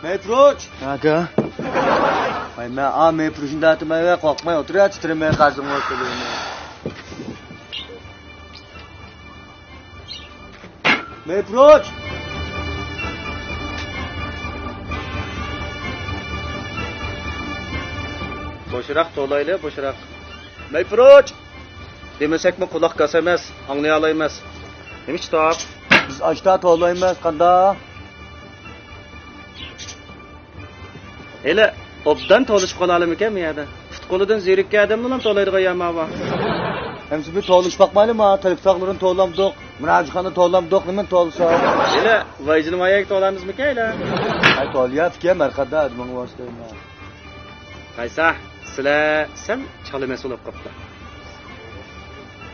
Metroç. Aga. Ay ben metroşun dağıtmaya kalkmaya oturuyor titremeye kazım ortalığı. Metroç. Boşurak dolaylı boşurak. Meproç. Demesek mi kulak kasemez, anlayalayımız. Demiş tap. Biz açta tolayımız kanda. Hele obdan toluşup kalalım iken mi ya da? Futkoludun zirikki adam mı tolaydı yama var? Hemsi bir toluş bakmayalım ha. Teleftakların tolamdık. Münacıkanı tolamdık. Nemin toluşa. Hele vaycının ayak tolanız mı ki hele? Ay toliyat ki merkada adımın vasıtayım ha. Kaysa, sile sen çalı mesul olup kapta.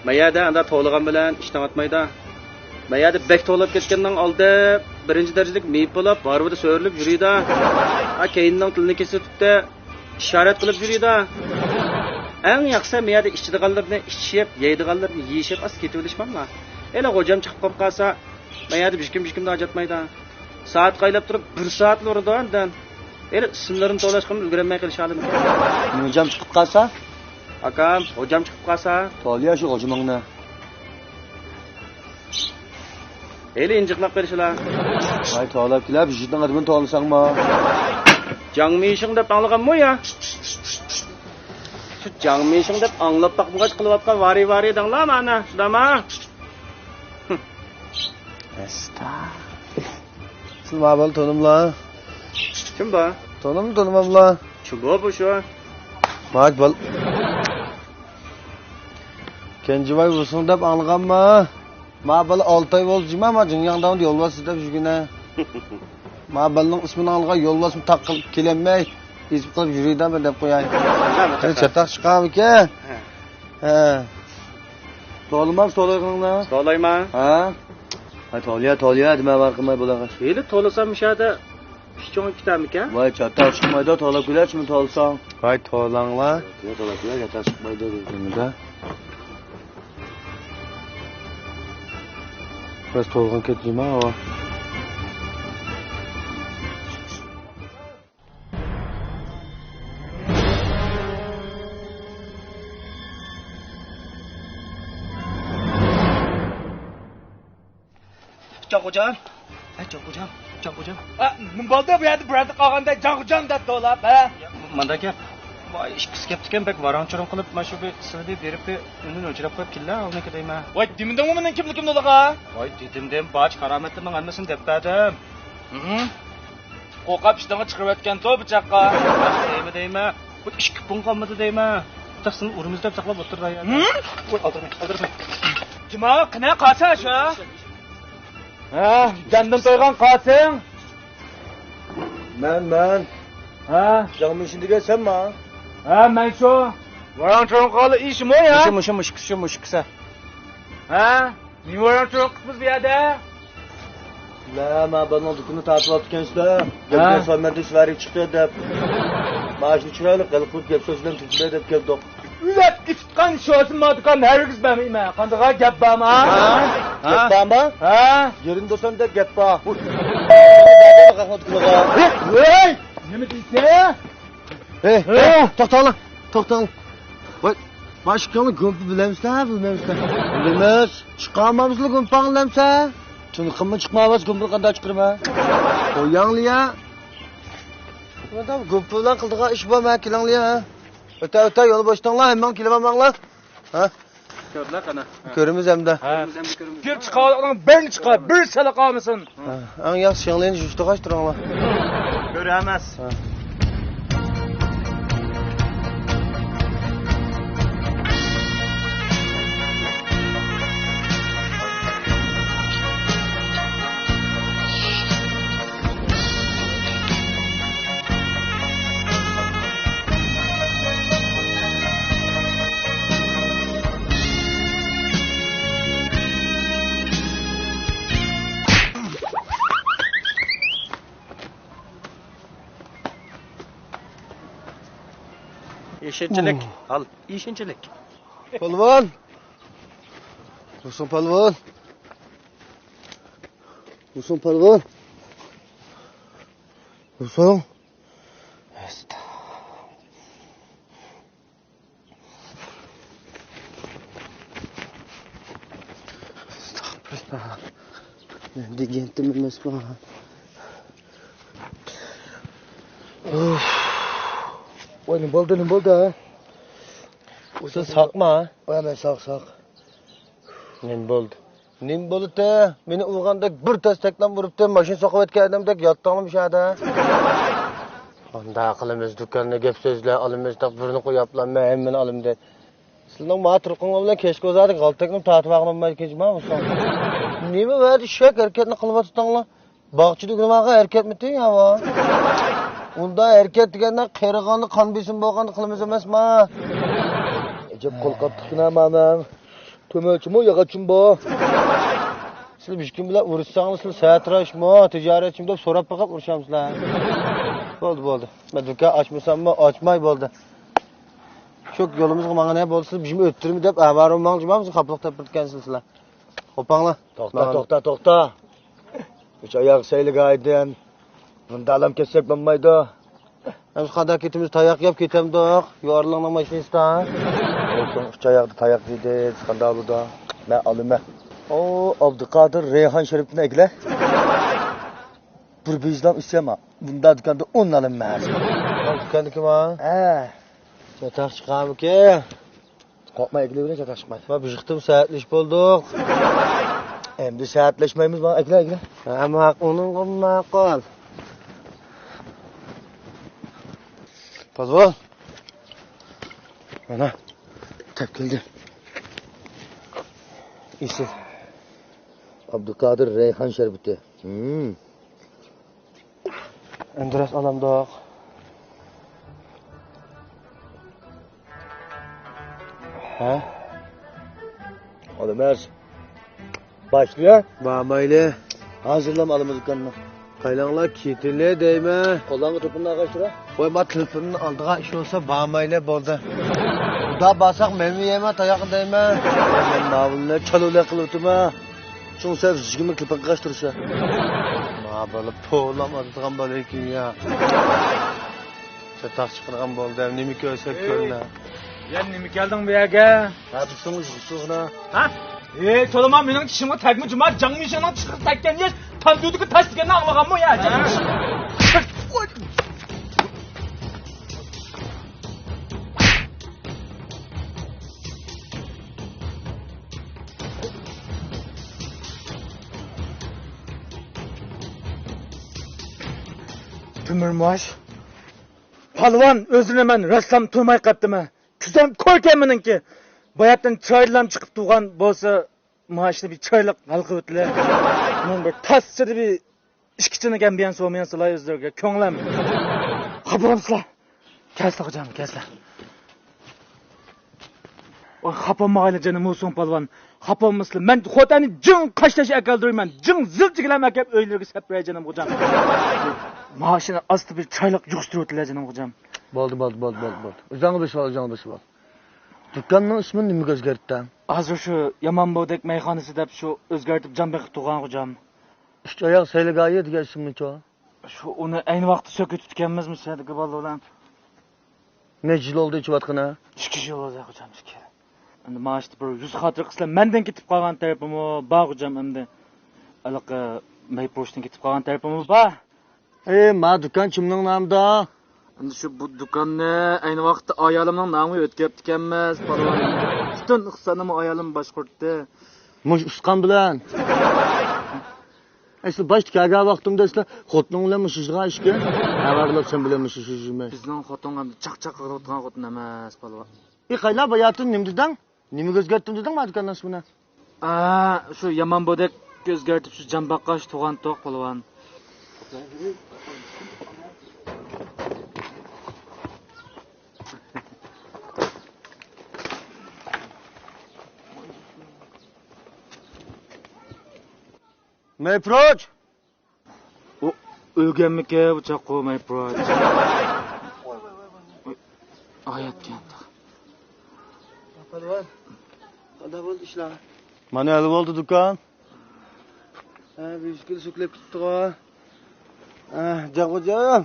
Mayada anda toğluğun bilen işten atmayda. Mayada bek toğlup geçkenden aldı. Birinci derecelik meyip olup, barıbıda söğürülüp yürüydü. Ha keyinden kılını kesip de işaret kılıp yürüydü. En yaksa mayada işçidiğanlarını işçiyip, yeydiğanlarını yiyişip az ketivdişmem la. Hele hocam çıkıp kop kalsa, mayada bişkim de acatmayda. Saat kaylap durup, 1 saat orada andan. Hele sınırın dolaşkanı ülgürenmeye kılışalım. Hocam çıkıp kalsa? Akam, hocam çıkıp kalsa. Toliya şu hocamın. Hele inciklik verişler. Ay tolap kiler bir şeyden adımın tolusan mı? Jang Minxin dep anlagan mı ya? Şu Jang Minxin dep anlap bakmagaç kılıp vari dangla mana, sudama. Esta. Silma bal tonumla. Kim bu? Tonumla. Çugo bu şu. Mak bal. Kenjiboy bo'lsin deb anlaganmi? Ma böyle 6 ay oldu cima ama dünyada yolvas sizde bir güne. Ma balının ismini alga yolvas mı takılıp kelenmey. İzip kılıp yürüyden ben de koyayım. Sen çatak çıkar ki? He. Dolmak solayığınla. To'layman. Ha? Hay tolya deme barqimay bulağa. Yili to'lasam mishada pichon ikkitamikan? Vay çatak çıkmayda tolak güleç mi tolsan? Hay tolanla. Ya tolak güleç çatak çıkmayda dediğimde. Biraz tolgan ketcim ha o. Jonqujon. Jonqujon. Nima bo'ldi bu yerda birada qolganda jonjon deb to'lab, ha? Manda aka. Voy, ishqis keptikan bek varon-churon qilib, mana shu bir sirni berib, uni o'chirib qo'yib kellar, avniki deyman. Voy, demdingmi mening kimligimni ularga? Voy, dedim, boj qaromatimning hammasini deb berdim. Qo'qab ishdan chiqib o'tgan to bichaqqa. Deyman. Bu 2 kun qolmadi deyman. Taqsin urimizda saqlab o'tirdi ya. Voy, aldirmay. Juma qina qolsa shu? Ha, jandim to'ygan qolsang. Men. Ha, Canım işindige sen mi? ha, men shu. Varon-churon qoli ishim ya? Mushkisa. Ha? Nima varon-churon qilibsiz bu yerda? La ma bana dükkanı tatlı atkençler. Gökten sonra işleri çıktı dep. Maaşını çırayla kalıp gep sözden tutmaya dep geldik. Ulat gitgan sho'sima dukan hargiz bermayman. Qandaqa gap bormi? Gep bağma? Ha? Yerinde olsan dep gep bağ. Voy! Nima deysan? Hey, to'xtanglar. Voy, başkanı gümpi bilemizler. Bilmez. Çıkarmamızlı gümpi anlamsa. Tünqimmi chiqmayapsiz, gumpi qanday chiqirma? Qo'yinglar. Madam gumpi bilan qildigan ish bo'lma, kelinglar. O'ta yo'l boshtinglar, hamma kelibamanglar. Ha? Ko'rlar qana. Ko'rimiz hamda. Kirib chiqadigan birini chiqar, bir sala qolmasin. Eng yaxshi shinglarni juftagash turinglar. Ko'ramiz. İşinçilik. Al, işinçilik. Polvon. Dursun polvon. Dursun. Estağfurullah. Ben de gentim bilmez bana. Voy, ne bo'ldi ha? O'zi saqma ha? Voy, men saq. Nim bo'ldi de? Meni uyg'ondak bir tastakdan uribdi, mashina soqib o'tganimdek yotdingmi shada? Onda qilimiz do'konga gap so'zlar olimiz deb birini qo'yaplar, men hammani olim deb. Sizning ma turqingiz bilan kechga o'zadik, g'altakni tatib vaqtimni kechma o'sam. Nima vadi shak harakatni qilyapsizlar? Bog'chida gunohga harakatmi ya? Unda erkek degenden qeriganı kan besin bo'lganini qilamiz emasmi? Ejab qo'lqop tiqina manam. To'mochimi yog'achim bu. Siz bir kun bilan urishsangiz, siz sayatrashmi, tijoratchim deb so'rab boqib urishamizlar. Bo'ldi. Men do'kon ochmasammi, ochmay bo'ldi. Çok yolumuzga mangana bo'ldi, siz bizmi o'ttirmi deb avarim mang'imamiz, qapliq tepirtgansiz sizlar. Qo'panglar. To'xta. Üç ayak saylık aydın. Bunda alam kessek bo'lmaydi. Biz qada ketimiz tayoq yeb ketamdiq. Yorliqning mashinasida. Olsun, üç ayaqda tayoq yedi, qanday bo'ldi? Men olima. O Abduqodir Reyhan Sharifni egla. Bir bizdan isema. Bunda dükanda 10 alinmaz. Dükanda kim ha? Çataq chiqami ki? Qo'rqma egla bilan çataq chiqmaydi. Men bijiqtim saatlish bo'ldik. Endi saatleşmemiz bana egla. Ama onun ma'qul. Pozvol. Mana tep keldi. İşte. Abdülkadir Reyhan şerbeti. Endires alamdoq. Ha? Olamaz. Başlıyor. Bamayli. Hazırlam alımı dükkanını. Qaylanglar ketile deyme. Kollarını topundan kaçtıra. Qo'y, ma telefonning oldiga ish bo'lsa, bamayli bo'ldi. Xudo basaq menmi yema, tayoq deyme. Ben mavulni çaluvlar qilibdima. So'ng sen zigimi kilpin qaçtırsa. Ma bola po'lamadigan bola ekan ya. Sataq chiqargan bo'ldi. Nima ko'rsa ko'rna. Ya nima kelding bu yerga? Ha bu so'ng suğuna. Ha? To'laman mening tishimga tagmi juma jangmishining chiqib takkan yer tandudiga tash deganni anglaganmi ya? Tümürmoş. Palvan özüne men raslam turmay qaptimi. Kuzam ko'rkan meningki. Bayatdan choylam chiqib turgan bo'lsa, maaşlı bir çaylık halkı ötüle. Bunun bir tassırı bir işkiçini gembiyen soğumayan sılay özlerge. Köңlem. Kapıramsılar. Kesle hocam, kesle. O kapamağıyla canım olsun palvan. Kapamıslı. Ben hotani cın kaçtaşı ekaldırıyım. Cın zılcıklam ekip öylürge sepreye canım hocam. Maaşına astı bir çaylık yuxuştur ötüle canım hocam. Bo'ldi. O'zingni bilish ol. Dükkanning ismini nimaga o'zgartding? Hazır şu Yaman Bodek meyhanesi dep şu özgertip can bekip tuğan hocam. Üç oyoq sayligoyi degan ismini-chi? Şu onu aynı vakti söküp tutkenmez mi sadiki ballı olan? Necha yil oldu ichiyotgani? 2 yıl olacak hocam 2. Endi maaşlı bir 100 hatır kıslan menden ketip kalgan tarafım o bağ hocam endi. Alıqı Mayproş'tan ketip kalgan tarafım o bağ. Ma dükkan kimning nomida? Endi şu bu dükkanni aynı vakti ayalımın namı ötkep dikenmez falan. Bütün ıhsanımı ayalım başkurttu. Mush usqan bilan. Asli bosh tikaga vaqtimda sizlar xotining bilan mushishga ishga. Xabarlab sen bilan mushishishmi? Bizning xotinga chaq qilib o'tgan xotin emas palva. Qaylar bayatın nima deding? Nimaga o'zgartdim deding ma dükkanning ismini? Şu Yaman Bodek özgertip şu Canbaqqaş tuğan toq palvan. Mayproch. O ölgenmike bıçak koymay proç. Ayat kendi. Palvan. Qada bo'ldi ishlar? Mana hali bo'ldi dükkan. Bir ishkil suklab ketdi-ku. Jag'o'jam.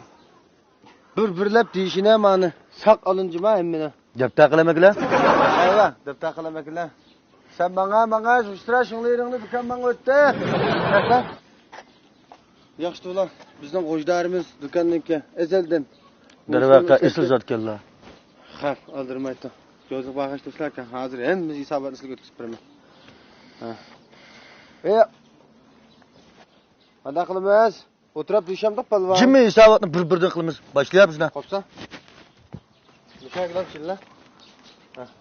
Bir-birlab deyishine mani saq olinjima hammani. Gapta qilamaklar. Ayva, deb taqalamaklar. Sen bana şuştura şunlayırını dükkan bana öttü. Yaxşı ulan, bizden qo'shlarimiz dükkanninki ezelden. Darvaqa esl zotganlar. Xaf, aldırmaydı. Gözlük bağış tuşlarken hazır hemimiz hisobatni sizga o'tkazib beraman. Qanday qilamiz? O'tirib deyshimda palvon. Jimmi hisobotni bir-birdan qilamiz. Boshlayapsizlar. Qopsa. Mushaklar chilla.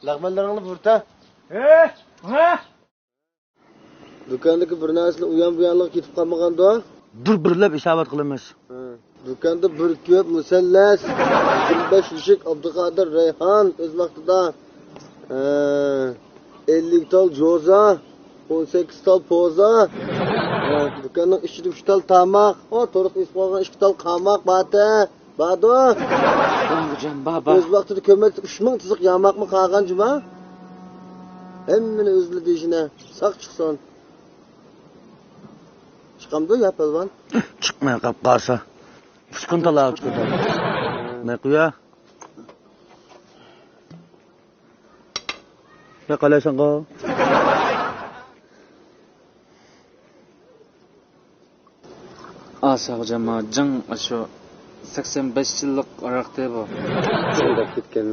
Lag'manlaringni burta. Ha? Dükkandaki bir narsani uyan bu yanlık ketib qolmaganda, Bir-birlab hisobot qilamiz. Dükkanda bir köp musallas, 25 eshik Abdulqodir Rayhan o'z vaqtida 50 tal joza, 18 tal poza, dükkanning ichida 3 tal tamoq, to'liq isib qolgan 2 tal qamoq bati, bado. Hocam baba. O'z vaqtida ko'mak 3000 tiziq yamoqmi qolgan juma? Hemmini o'zli deyishine saq chiqsin. Chiqamdi ya palvon? Chiqmay qolib qolsa. Chiqintalar chiqadi. Ne qo'ya? Ne qalaysan qo? Asa hocam jing şu 85 yıllık araqda bu. Şundaq ketgan.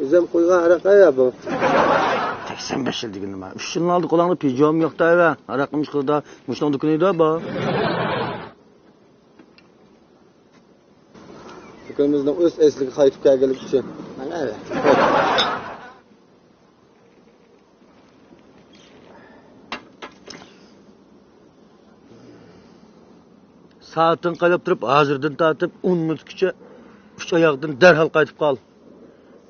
O'zim qo'ygan araqa ya bu. 85 yil degan nima? 3 yilni oldi qo'lingda pijom yo'qda va araqim chiqdi. Mushning do'konida bu. Dükkanımızdan o'z esligi qaytib kelganlik uchun. Mana. Saatini qarab turib, hozirdan tortib 10 minutgacha 3 oyoqdan darhol qaytib qol.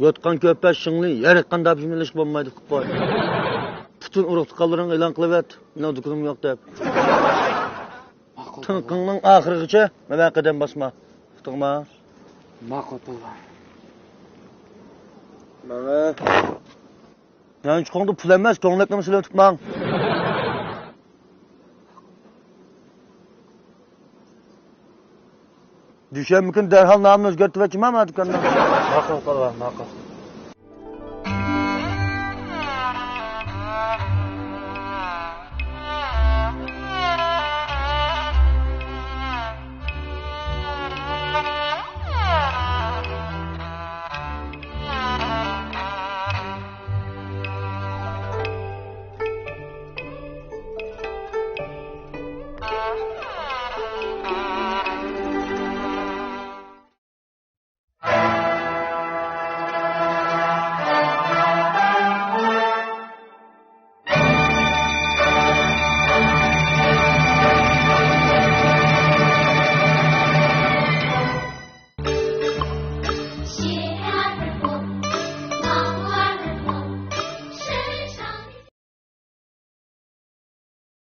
Yotqan köpək şыңlı, yaratqan dabşımilish bo'lmaydi qilib qo'y. Bütün urug'liqlarning e'lon qilib, "Meni dukunim yo'q" deb. Tinqingning oxirigacha mana qadam bosma. Uqtingmi? Ma'qul polvon. Mana. Yani chiqingda pul emas, ko'ngillikni silab tutmang. Düşen mümkün derhal namını özgürtüvekçi mi ama dükkandan? Ma'qul polvon, ma'qul.